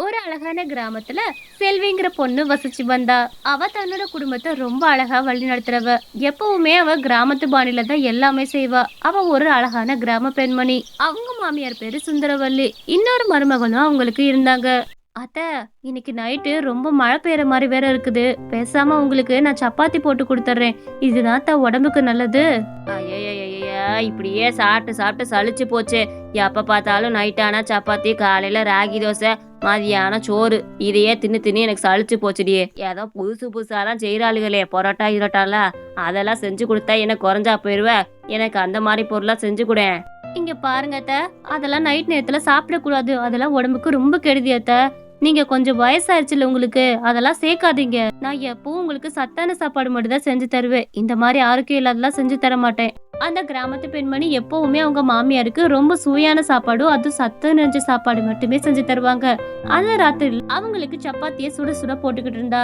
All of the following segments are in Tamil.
ஒரு அழகான கிராமத்துல செல்விங்கிற பொண்ணு வசிச்சு வந்தா. அவ தன்னோட குடும்பத்தை ரொம்ப அழகா வழி நடத்துறவ. எப்பவுமே அவ கிராமத்து பாணியில தான் எல்லாமே செய்வா. அவ ஒரு அழகான கிராம பெண்மணி. அவங்க மாமியார் பேரு சுந்தரவல்லி. இன்னொரு மருமகனும் அவங்களுக்கு இருந்தாங்க. அத்த, இன்னைக்கு நைட்டு ரொம்ப மழை பெய்யற மாதிரி வேற இருக்குது. பேசாம உங்களுக்கு நான் சப்பாத்தி போட்டு கொடுத்துட்றேன். இதுதான் உடம்புக்கு நல்லது. ஐயா, இப்படியே சாப்பிட்டு சாப்பிட்டு சலிச்சு போச்சு. எப்ப பார்த்தாலும் நைட் ஆனா சப்பாத்தி, காலையில ராகி தோசை, மதியானம் சோறு. இதையே தின்னு தின்னு எனக்கு சலிச்சு போச்சுடி. ஏதோ புதுசு புதுசாலாம் செய்யறாளுகளே, பரோட்டா இரட்டாலாம் அதெல்லாம் செஞ்சு கொடுத்தா என்ன குறைஞ்சா போயிருவ. எனக்கு அந்த மாதிரி பொருளா செஞ்சு கொடு. இங்க பாருங்க அத்த, அதெல்லாம் நைட் நேரத்துல சாப்பிடக்கூடாது. அதெல்லாம் உடம்புக்கு ரொம்ப கெடுதி அத்த. நீங்க கொஞ்சம் வயசாயிருச்சுல உங்களுக்கு, அதெல்லாம் சேர்க்காதீங்க. நான் எப்பவும் உங்களுக்கு சத்தான சாப்பாடு மட்டும் தான் செஞ்சு தருவேன். இந்த மாதிரி ஆரோக்கியம் இல்லாதெல்லாம் செஞ்சு தர மாட்டேன். அந்த கிராமத்து பெண்மணி எப்பவுமே அவங்க மாமியாருக்கு ரொம்ப சுவையான சாப்பாடும் அதுவும் சத்து நிறைஞ்ச சாப்பாடு மட்டுமே செஞ்சு தருவாங்க. அந்த ராத்திரி அவங்களுக்கு சப்பாத்திய சுட சுட போட்டுக்கிட்டு இருந்தா.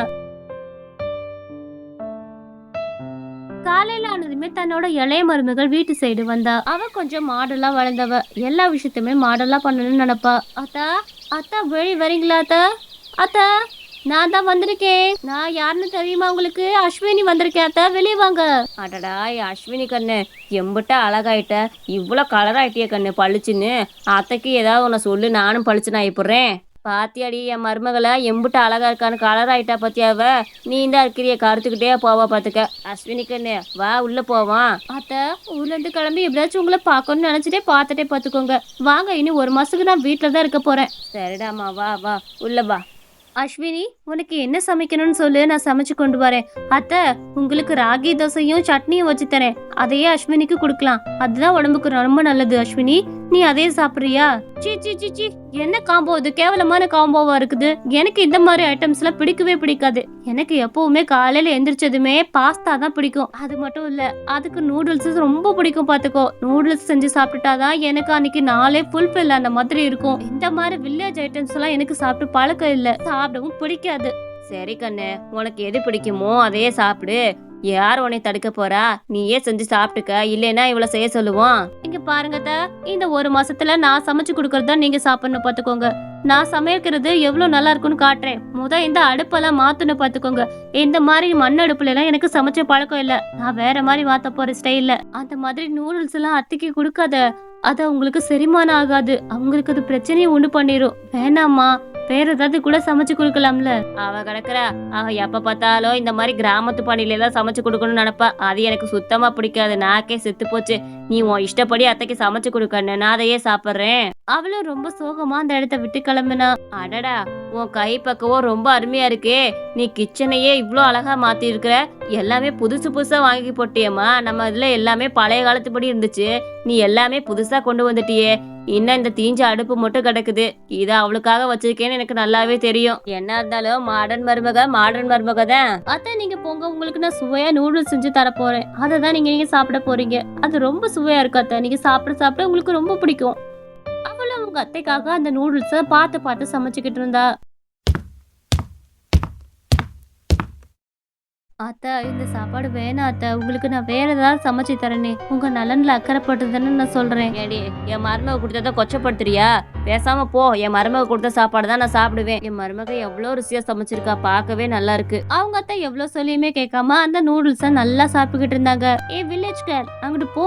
காலையில ஆனதுமே தன்னோட இளைய மருமகள் வீட்டு சைடு வந்தா. அவ கொஞ்சம் மாடலா வளர்ந்தவ. எல்லா விஷயத்தையுமே மாடலா பண்ணணும்னு நினைப்பா. அத்தா, அத்தா வெளிய வரீங்களா அத்தா? அத்தா, நான் தான் வந்திருக்கேன். நான் யாருன்னு தெரியுமா உங்களுக்கு? அஸ்வினி வந்திருக்கேன் அத்தா, வெளியே வாங்க. அடடா, அஸ்வினி கண்ணு, எம்பிட்ட அழகாயிட்ட. இவ்வளோ கலர் ஆயிட்டிய கண்ணு, பளிச்சுன்னு. அத்தைக்கு ஏதாவது உன்னை சொல்லு, நானும் பளிச்சுன்னு ஆயிப்புடுறேன். பாத்தியாடி என் மருமகளை எம்பிட்ட அழகா இருக்கான்னு, கலர் ஆயிட்டா பத்தியாவ. நீ தான் இருக்கிறிய கருத்துக்கிட்டே போவா பாத்துக்க. அஸ்வினி கண்ணு, வா உள்ள போவான். அத்த, ஊர்ல இருந்து கிளம்பி எப்படியாச்சும் உங்களை பார்க்கணும்னு நினைச்சிட்டே பார்த்துட்டே பாத்துக்கோங்க. வாங்க, இனி ஒரு மாசத்துக்கு நான் வீட்டுல தான் இருக்க போறேன். சரிடாமா, வா வா உள்ள வா. அஸ்வினி, உனக்கு என்ன சமைக்கணும்னு சொல்லு, நான் சமைச்சு கொண்டு வரேன். அத்த, உங்களுக்கு ராகி தோசையும் சட்னியும் வச்சு தரேன். அதையே அஸ்வினிக்கு கொடுக்கலாம். அதுதான் உடம்புக்கு ரொம்ப நல்லது. அஸ்வினி, நீ அதையே சாப்பிடுறியா? சி சி சி சி, என்ன காம்போ இது? கேவலமான காம்போவா இருக்குது. எனக்கு இந்த மாதிரி ஐட்டம்ஸ் எல்லாம் பிடிக்கவே பிடிக்காது. எனக்கு எப்பவுமே காலையில எந்திரிச்சதுமே பாஸ்தா தான் பிடிக்கும். அது மட்டும் இல்ல, அதுக்கு நூடுல்ஸ் ரொம்ப பிடிக்கும். பாத்துக்கோ, நூடுல்ஸ் செஞ்சு சாப்பிட்டுட்டாதான் எனக்கு அன்னைக்கு நாளே ஃபுல்ஃபில் அந்த மாதிரி இருக்கும். இந்த மாதிரி வில்லேஜ் ஐட்டம்ஸ் எல்லாம் எனக்கு சாப்பிட்டு பழக்கம் இல்ல, சாப்பிடவும் பிடிக்காது. சரி கண்ணு, உனக்கு எது பிடிக்குமோ அதையே சாப்பிடு. யார் உன்னை தடுக்க போறா? நீயே செஞ்சு சாப்பிட்டுக்க. இல்லைன்னா இவ்வளவு செய்ய சொல்லுவோம். இங்க பாருங்க அத்த, இந்த ஒரு மாசத்துல நான் சமைச்சு கொடுக்கறதா நீங்க சாப்பிடணும் பாத்துக்கோங்க. நான் சமைக்கிறது எவ்வளவு நல்லா இருக்குன்னு காட்டுறேன். இந்த அடுப்பெல்லாம் மாத்தணும் பாத்துக்கோங்க. இந்த மாதிரி மண் அடுப்புல எல்லாம் எனக்கு சமைச்ச பழக்கம் இல்ல. நான் வேற மாதிரி மாத்த போற ஸ்டைல்ல. அந்த மாதிரி நூடுல்ஸ் எல்லாம் அத்தைக்கு கொடுக்காத. அது உங்களுக்கு செரிமானம் ஆகாது. அவங்களுக்கு அது பிரச்சனையை உண்டு பண்ணிரும். வேணாமா, வேற ஏதாவது கூட சமைச்சு கொடுக்கலாம்ல. அவ கிடக்குறா, அவ எப்ப பார்த்தாலும் இந்த மாதிரி கிராமத்து பணியில எல்லாம் சமைச்சு கொடுக்கணும்னு நினைப்பா. அது எனக்கு சுத்தமா பிடிக்காது. நாக்கே செத்து போச்சு. நீ உன் இஷ்டப்படி அத்தைக்கு சமைச்சு கொடுக்கன்னு, நான் அதையே சாப்பிடுறேன். அவளும் ரொம்ப சோகமா அந்த இடத்த விட்டு கிளம்புனா. அடடா, உன் கை பக்கமும் ரொம்ப அருமையா இருக்கே. நீ கிச்சனையே இவ்வளோ அழகா மாத்தி இருக்கிற. எல்லாமே புதுசு புதுசா வாங்கி போட்டியம்மா. நம்ம இதுல எல்லாமே பழைய காலத்துப்படி இருந்துச்சு. நீ எல்லாமே புதுசா கொண்டு வந்துட்டியே. இன்னும் இந்த தீஞ்ச அடுப்பு மட்டும் கிடக்குது. இதை அவளுக்காக வச்சிருக்கேன்னு எனக்கு நல்லாவே தெரியும். என்ன இருந்தாலும் மாடர்ன் மருமக தான். அத்தை, நீங்க போங்க, உங்களுக்கு நான் சுவையா நூடுல்ஸ் செஞ்சு தர போறேன். அதை தான் நீங்க சாப்பிட போறீங்க. அது ரொம்ப சுவையா இருக்கு அத்தை. நீங்க சாப்பிட சாப்பிட உங்களுக்கு ரொம்ப பிடிக்கும். அவளும் உங்க அத்தைக்காக அந்த நூடுல்ஸ பார்த்து பார்த்து சமைச்சுக்கிட்டு இருந்தா. அத்தை, இந்த சாப்பாடு வேணாம் அத்தை. உங்களுக்கு நான் வேற ஏதாவது சமைச்சு தரேனே. உங்க நலன்ல அக்கறைப்பட்டுதானே நான் சொல்றேன். ஏடி, என் மருமக கொடுத்ததை கொச்சப்படுத்துறியா? பேசாம போ. என் மருமக கொடுத்த சாப்பாடு தான் நான் சாப்பிடுவேன். என் மருமக எவ்வளவு ருசியா சமைச்சிருக்கா, பார்க்கவே நல்லா இருக்கு. அவங்க அத்தை எவ்வளவு சொல்லியுமே கேட்காம அந்த நூடுல்ஸ நல்லா சாப்பிட்டுக்கிட்டு இருந்தாங்க. ஏ வில்லேஜ் கேர்ள், அங்கிட்டு போ.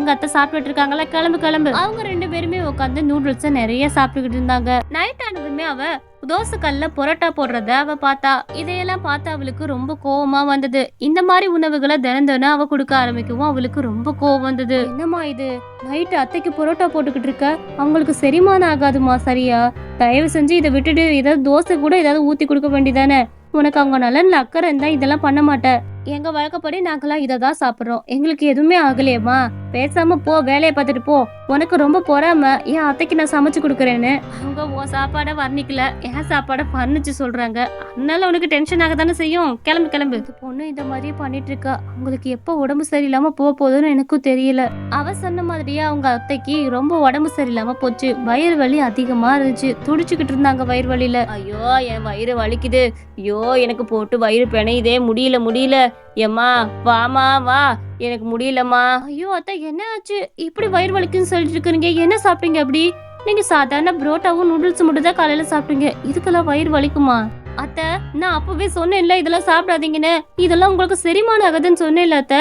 எங்க அத்தை சாப்பிட்டுட்டு இருக்காங்களா, கிளம்பு கிளம்பு. அவங்க ரெண்டு பேருமே உட்காந்து நூடுல்ஸ நிறைய சாப்பிட்டுக்கிட்டு இருந்தாங்க. நைட் ஆனதுமே அவ தோசை கல்ல பொரோட்டா போடுறத அவ பார்த்தா. இதையெல்லாம் பார்த்து அவளுக்கு ரொம்ப கோவமா வந்தது. இந்த மாதிரி உணவுகளை தினம் அவ கொடுக்க ஆரம்பிக்கவும் அவளுக்கு ரொம்ப கோவம் வந்தது. என்னம்மா இது, நைட்டு அத்தைக்கு பொரோட்டா போட்டுக்கிட்டு இருக்க? அவங்களுக்கு செரிமானம் ஆகாதுமா சரியா? தயவு செஞ்சு இதை விட்டுட்டு ஏதாவது தோசை கூட ஏதாவது ஊத்தி கொடுக்க வேண்டியதானே. உனக்கு அவங்க நலன்ல அக்கறை இருந்தா இதெல்லாம் பண்ண மாட்டேன். எங்க வழக்கப்படி நாங்களாம் இதை தான் சாப்பிடுறோம். எங்களுக்கு எதுவுமே ஆகலையேம்மா. பேசாம போ, வேலையை பார்த்துட்டு போ. உனக்கு ரொம்ப பொறாம என் அத்தைக்கு நான் சமைச்சு கொடுக்குறேன்னு. அவங்க உன் சாப்பாடை வர்ணிக்கல, என் சாப்பாடை வர்ணிச்சு சொல்றாங்க. அதனால உனக்கு டென்ஷன் ஆக தானே செய்யும். கிளம்பு கிளம்பு. இந்த பொண்ணு இந்த மாதிரியே பண்ணிட்டு இருக்கா. அவங்களுக்கு எப்போ உடம்பு சரியில்லாம போகுதுன்னு எனக்கும் தெரியல. அவ சொன்ன மாதிரியே அவங்க அத்தைக்கு ரொம்ப உடம்பு சரியில்லாம போச்சு. வயிறு வலி அதிகமா இருந்துச்சு. துடிச்சுக்கிட்டு இருந்தாங்க வயிறு வலியில. ஐயோ, என் வயிறு வலிக்குது. ஐயோ, எனக்கு போட்டு வயிறு பிணையுதே. முடியல. ஏம்மா வாமா வா, எனக்கு முடியலம்மா. ஐயோ அத்தை, என்ன ஆச்சு? இப்படி வயிறு வலிக்குன்னு சொல்லிட்டு இருக்கிறீங்க. என்ன சாப்பிட்டீங்க அப்படி? நீங்க சாதாரண புரோட்டாவும் நூடுல்ஸ் மட்டும் தான் காலையில சாப்பிட்டீங்க, இதுக்கெல்லாம் வயிறு வலிக்குமா? அத்தை, நான் அப்பவே சொன்னேன்ல இதெல்லாம் சாப்பிடாதீங்கன்னு. இதெல்லாம் உங்களுக்கு செரிமானம் ஆகாதுன்னு சொன்னேன்ல அத்தை.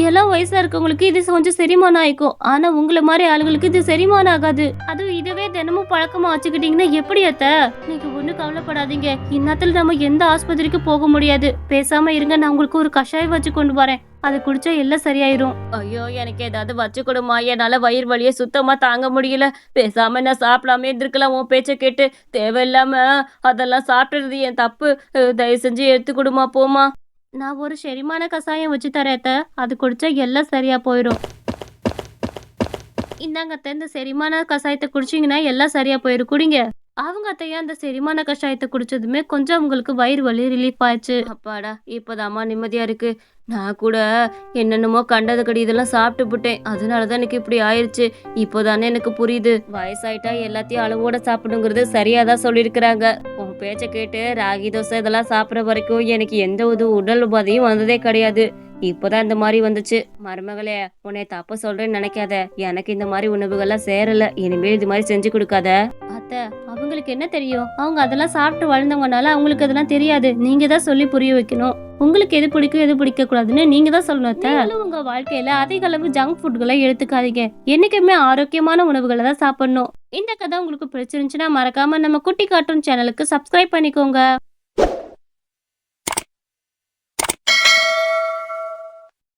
எல்லாம் வயசுல இருக்கவங்களுக்கு இது கொஞ்சம் செரிமானம் ஆயிக்கும். ஆனா உங்களை மாதிரி ஆளுங்களுக்கு இது செரிமானம் ஆகாது. அதுவும் இதுவே தினமும் பழக்கமா வச்சுக்கிட்டீங்கன்னா எப்படி அத்தை? நீங்க ஒண்ணும் கவலைப்படாதீங்க. இந்நேரத்துல நம்ம எந்த ஆஸ்பத்திரிக்கு போக முடியாது. பேசாம இருங்க, நான் உங்களுக்கு ஒரு கஷாயம் வச்சு கொண்டு வரேன். அதை குடிச்சா எல்லாம் சரியாயிரும். ஐயோ, எனக்கு ஏதாவது வச்சு கொடுமா, என்னால வயிறு வலியை சுத்தமா தாங்க முடியல. பேசாம நான் சாப்பிடாம இருந்திருக்கலாம் உன் பேச்ச கேட்டு. தேவையில்லாம அதெல்லாம் சாப்பிடுறது என் தப்பு. தயவு செஞ்சு எடுத்து கொடுமா, போமா. நான் ஒரு செரிமான கசாயம் வச்சு தரேன் அத்தை. அது குடிச்சா எல்லாம் சரியா போயிடும். இந்தாங்க அத்தை, இந்த செரிமான கஷாயத்தை குடிச்சீங்கன்னா எல்லாம் சரியா போயிடும், குடிங்க. அவங்க அத்தையா அந்த செரிமான கஷாயத்தை குடிச்சதுமே கொஞ்சம் அவங்களுக்கு வயிறு வலி ரிலீஃப் ஆயிடுச்சு. அப்பாடா, இப்போதாம்மா நிம்மதியா இருக்கு. நான் கூட என்னென்னமோ கண்டது கடி இதெல்லாம் சாப்பிட்டு விட்டேன், அதனாலதான் எனக்கு இப்படி ஆயிருச்சு. இப்போதானே எனக்கு புரியுது, வயசாயிட்டா எல்லாத்தையும் அளவோட சாப்பிடுங்கிறது சரியாதான் சொல்லியிருக்கிறாங்க. உன் பேச்ச கேட்டு ராகி தோசை இதெல்லாம் சாப்பிட்ற வரைக்கும் எனக்கு எந்த ஒரு உடல் உபாதையும் வந்ததே கிடையாது. இப்போதான் இந்த மாதிரி வந்துச்சு. மருமகளே, உன்னை தப்ப சொல்றேன்னு நினைக்காத. எனக்கு இந்த மாதிரி உணவுகள்லாம் சேரல. இனிமேல் இது மாதிரி செஞ்சு கொடுக்காத. அத்தை, அவங்களுக்கு என்ன தெரியும்? அவங்க அதெல்லாம் சாப்பிட்டு வளர்ந்தவங்கனால அவங்களுக்கு அதெல்லாம் தெரியாது. நீங்க தான் சொல்லி புரிய வைக்கணும். உங்களுக்கு எது பிடிக்கும் எது பிடிக்க கூடாதுன்னு நீங்க தான் சொல்லணும் அத்தை. உங்க வாழ்க்கையில அதிக அளவு ஜங்க் ஃபுட்களை எடுத்துக்காதீங்க. என்னைக்குமே ஆரோக்கியமான உணவுகளை தான் சாப்பிடணும். இந்த கதை உங்களுக்கு பிடிச்சிருந்துச்சுன்னா மறக்காம நம்ம குட்டி கார்ட்டூன் சேனலுக்கு சப்ஸ்கிரைப் பண்ணிக்கோங்க.